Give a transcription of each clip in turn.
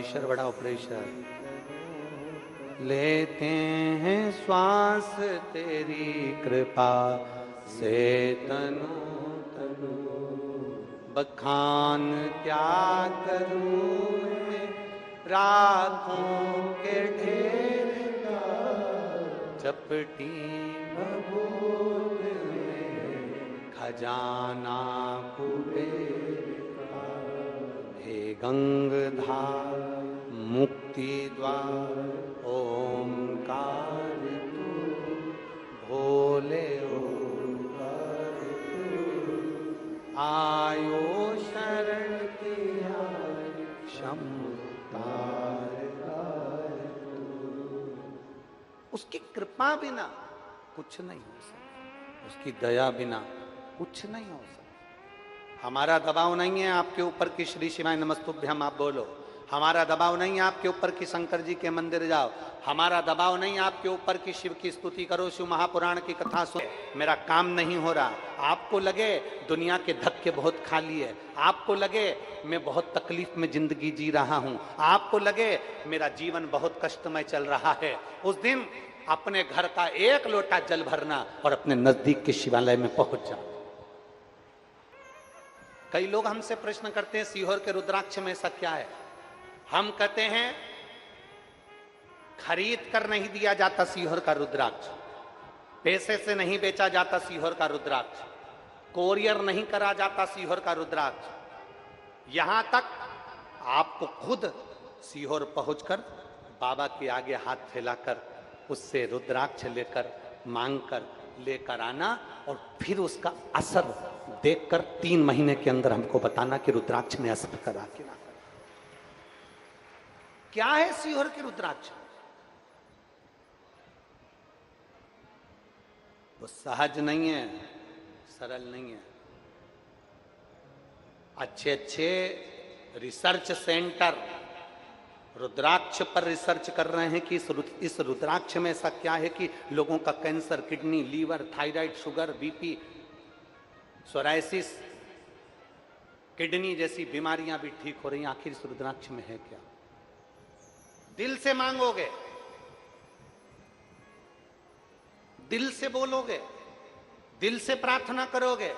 Pressure बढ़ाओ pressure. लेते हैं श्वास तेरी कृपा से तनु तनु, बखान क्या करूं मैं राखों के ढेर का, चपटी बबूल में खजाना कुबेर का। हे गंगाधार मुक्ति द्वार ओंकार तू, भोले ओंकार तू, आयो शरण किया क्षमतार तू। उसकी कृपा बिना कुछ नहीं हो सकता, उसकी दया बिना कुछ नहीं हो सकता। हमारा दबाव नहीं है आपके ऊपर कि श्री शिवाय नमस्तुभ्यम आप बोलो, हमारा दबाव नहीं है आपके ऊपर कि शंकर जी के मंदिर जाओ, हमारा दबाव नहीं है आपके ऊपर कि शिव की स्तुति करो, शिव महापुराण की कथा सुनो। मेरा काम नहीं हो रहा, आपको लगे दुनिया के धक्के बहुत खाली है, आपको लगे मैं बहुत तकलीफ में जिंदगी जी रहा हूं, आपको लगे मेरा जीवन बहुत कष्टमय चल रहा है, उस दिन अपने घर का एक लोटा जल भरना और अपने नजदीक के शिवालय में पहुंच जाओ। कई लोग हमसे प्रश्न करते हैं सीहोर के रुद्राक्ष में ऐसा क्या है। हम कहते हैं खरीद कर नहीं दिया जाता सीहोर का रुद्राक्ष, पैसे से नहीं बेचा जाता सीहोर का रुद्राक्ष, कोरियर नहीं करा जाता सीहोर का रुद्राक्ष। यहां तक आपको खुद सीहोर पहुंचकर बाबा के आगे हाथ फैलाकर उससे रुद्राक्ष लेकर मांगकर लेकर आना और फिर उसका असर देखकर 3 महीने के अंदर हमको बताना कि रुद्राक्ष में असर करा कि ना। क्या है सीहोर के रुद्राक्ष? वो सहज नहीं है, सरल नहीं है। अच्छे अच्छे रिसर्च सेंटर रुद्राक्ष पर रिसर्च कर रहे हैं कि इस रुद्राक्ष में ऐसा क्या है कि लोगों का cancer, kidney, liver, thyroid, sugar, BP, psoriasis, kidney जैसी बीमारियां भी ठीक हो रही हैं। आखिर इस रुद्राक्ष में है क्या? दिल से मांगोगे, दिल से बोलोगे, दिल से प्रार्थना करोगे।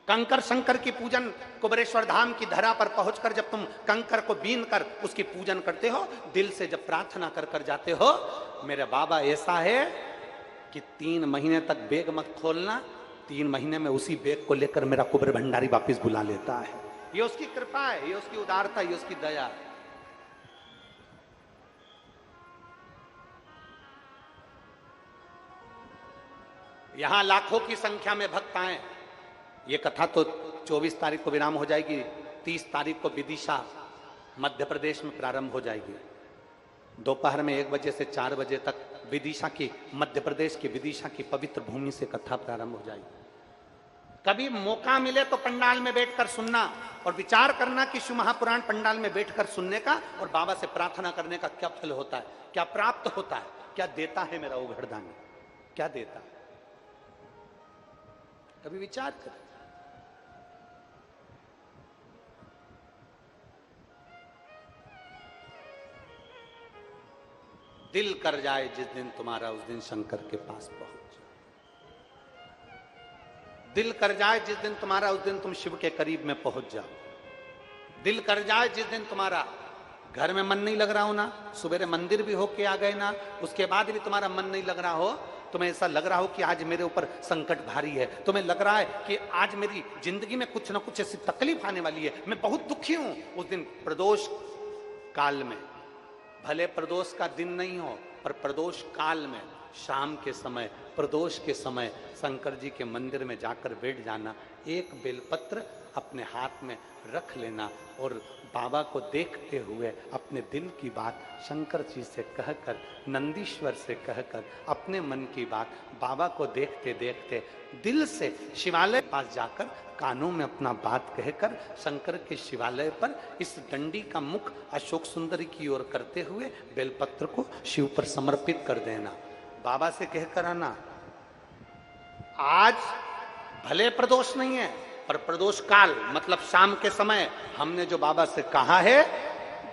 कंकर शंकर की पूजन कुबेरेश्वर धाम की धरा पर पहुंचकर जब तुम कंकर को बीन कर उसकी पूजन करते हो, दिल से जब प्रार्थना कर कर जाते हो, मेरे बाबा ऐसा है कि 3 महीने तक बैग मत खोलना, 3 महीने में उसी बैग को लेकर मेरा कुबेर भंडारी वापिस बुला लेता है। ये उसकी कृपा है, ये उसकी उदारता, ये उसकी दया है। यहां लाखों की संख्या में भक्त आए। ये कथा तो 24 तारीख को विराम हो जाएगी, 30 तारीख को विदिशा मध्य प्रदेश में प्रारंभ हो जाएगी। दोपहर में 1 बजे से 4 बजे तक विदिशा की, मध्य प्रदेश की विदिशा की पवित्र भूमि से कथा प्रारंभ हो जाएगी। कभी मौका मिले तो पंडाल में बैठकर सुनना और विचार करना कि शिव महापुराण पंडाल में बैठकर सुनने का और बाबा से प्रार्थना करने का क्या फल होता है, क्या प्राप्त होता है, क्या देता है मेरा उघड़दानी, क्या देता है। कभी विचार कर। दिल कर जाए जिस दिन तुम्हारा, उस दिन शंकर के पास पहुंच जाओ। दिल कर जाए जिस दिन तुम्हारा, उस दिन तुम शिव के करीब में पहुंच जाओ। दिल कर जाए जिस दिन तुम्हारा घर में मन नहीं लग रहा हो ना, सुबह मंदिर भी होके आ गए ना, उसके बाद भी तुम्हारा मन नहीं लग रहा हो, तुम्हें ऐसा लग रहा हो कि आज मेरे ऊपर संकट भारी है, तुम्हें लग रहा है कि आज मेरी जिंदगी में कुछ ना कुछ ऐसी तकलीफ आने वाली है, मैं बहुत दुखी हूं, उस दिन प्रदोष काल में, भले प्रदोष का दिन नहीं हो पर प्रदोष काल में, शाम के समय, प्रदोष के समय शंकर जी के मंदिर में जाकर बैठ जाना, एक बेलपत्र अपने हाथ में रख लेना और बाबा को देखते हुए अपने दिल की बात शंकर जी से कहकर, नंदीश्वर से कहकर, अपने मन की बात बाबा को देखते देखते दिल से शिवालय पास जाकर कानों में अपना बात कहकर शंकर के शिवालय पर इस डंडी का मुख अशोक सुंदरी की ओर करते हुए बेलपत्र को शिव पर समर्पित कर देना। बाबा से कहकर आना, आज भले प्रदोष नहीं है पर प्रदोष काल मतलब शाम के समय हमने जो बाबा से कहा है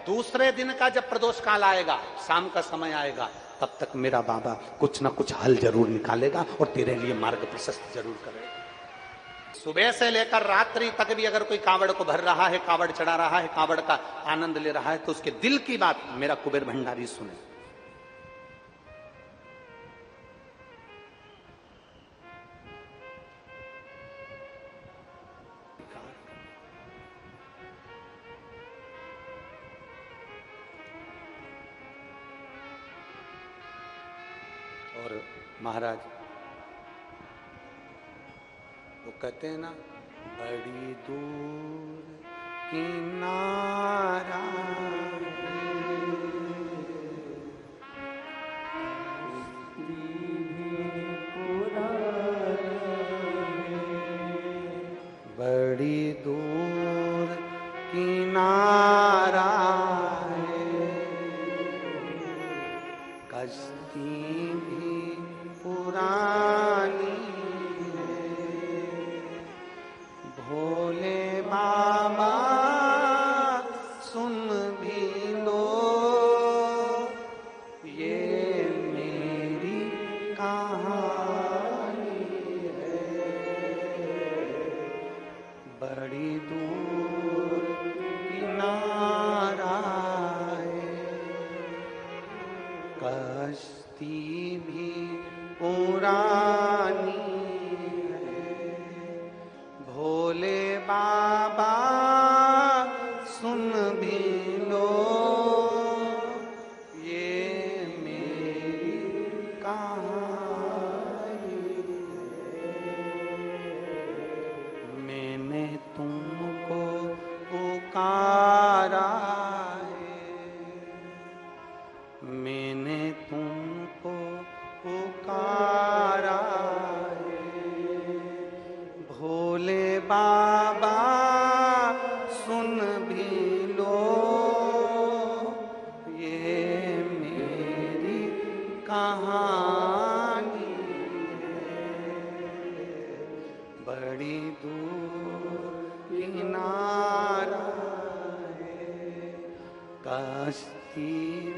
दूसरे दिन का जब प्रदोष काल आएगा, शाम का समय आएगा, तब तक मेरा बाबा कुछ ना कुछ हल जरूर निकालेगा और तेरे लिए मार्ग प्रशस्त जरूर करेगा। सुबह से लेकर रात्रि तक भी अगर कोई कांवड़ को भर रहा है, कांवड़ चढ़ा रहा है, कांवड़ का आनंद ले रहा है, तो उसके दिल की बात मेरा कुबेर भंडारी सुने। और महाराज वो कहते हैं ना, बड़ी दूर किनारा बड़ी दूर किनारा है, कश्ती भी पुरानी है, भोले बाबा सुन भी लो ये मेरी कहानी है, बड़ी दूर किनारा है, कश्ती भी पुरानी है, भोले बाबा सुन भी लो ये मेरी कहानी है, मैंने तुमको पुकारा है, मैंने तुमको पुकारा है, भोले बाबा सुन भी लो ये मेरी कहानी है, बड़ी दूर किनारा है, कश्ती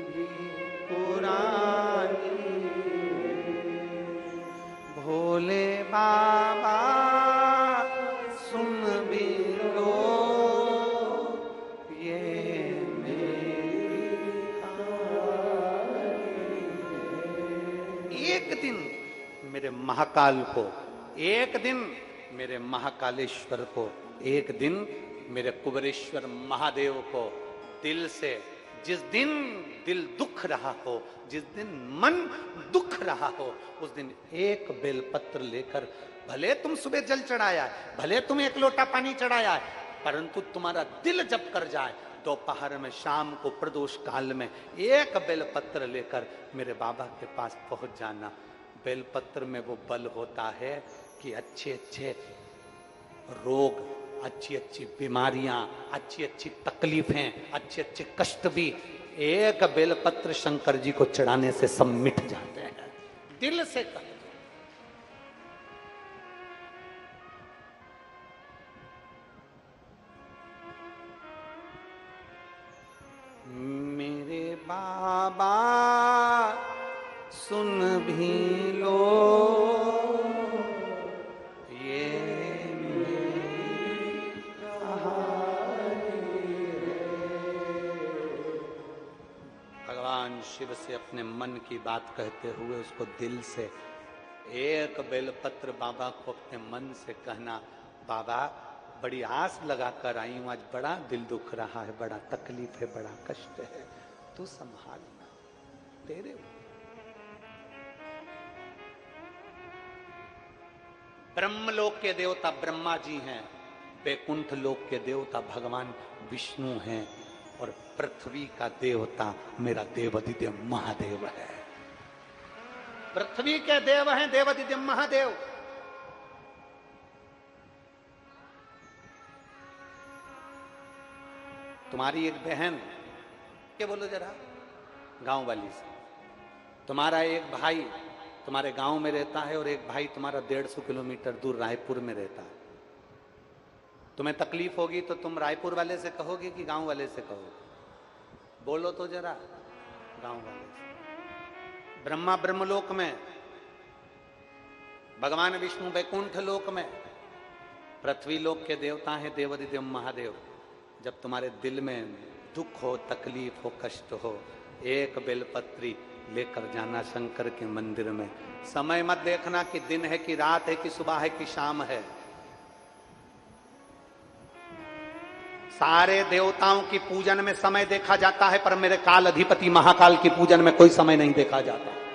भी पुरानी है, भोले बाबा सुन भी लो ये मेरी कहानी है। एक दिन मेरे महाकाल को, एक दिन मेरे महाकालेश्वर को, एक दिन मेरे कुबेरेश्वर महादेव को दिल से, जिस दिन दिल दुख रहा हो, जिस दिन मन दुख रहा हो, उस दिन एक बेलपत्र लेकर, भले तुम सुबह जल चढ़ाया है, भले तुम एक लोटा पानी चढ़ाया है, परंतु तुम्हारा दिल जब कर जाए, दोपहर में, शाम को, प्रदोष काल में एक बेलपत्र लेकर मेरे बाबा के पास पहुंच जाना। बेलपत्र में वो बल होता है कि अच्छे अच्छे रोग, अच्छी अच्छी बीमारियां, अच्छी अच्छी तकलीफें, अच्छे अच्छे कष्ट भी एक बेलपत्र शंकर जी को चढ़ाने से सब मिट जाते हैं। दिल से कर। मेरे बाबा सुन भी लो शिव से अपने मन की बात कहते हुए उसको दिल से एक बेलपत्र बाबा को अपने मन से कहना, बाबा बड़ी आस लगा कर आई हूं, आज बड़ा दिल दुख रहा है, बड़ा तकलीफ है, बड़ा कष्ट है, तू संभालना, तेरे ब्रह्मलोक के देवता ब्रह्मा जी हैं, वैकुंठ लोक के देवता भगवान विष्णु हैं, और पृथ्वी का देवता मेरा देवादिदेव महादेव है। पृथ्वी के देव हैं देवादिदेव महादेव। तुम्हारी एक बहन, क्या बोलो जरा, गांव वाली से, तुम्हारा एक भाई तुम्हारे गांव में रहता है और एक भाई तुम्हारा 150 किलोमीटर दूर रायपुर में रहता है। तुम्हें तकलीफ होगी तो तुम रायपुर वाले से कहोगे कि गांव वाले से कहोगे? बोलो तो जरा गांव वाले। ब्रह्मा ब्रह्मलोक में, भगवान विष्णु वैकुंठ लोक में, पृथ्वी लोक के देवता हैं देवाधिदेव महादेव। जब तुम्हारे दिल में दुख हो, तकलीफ हो, कष्ट हो, एक बेलपत्री लेकर जाना शंकर के मंदिर में। समय मत देखना कि दिन है कि रात है कि सुबह है कि शाम है। सारे देवताओं की पूजन में समय देखा जाता है, पर मेरे काल अधिपति महाकाल की पूजन में कोई समय नहीं देखा जाता।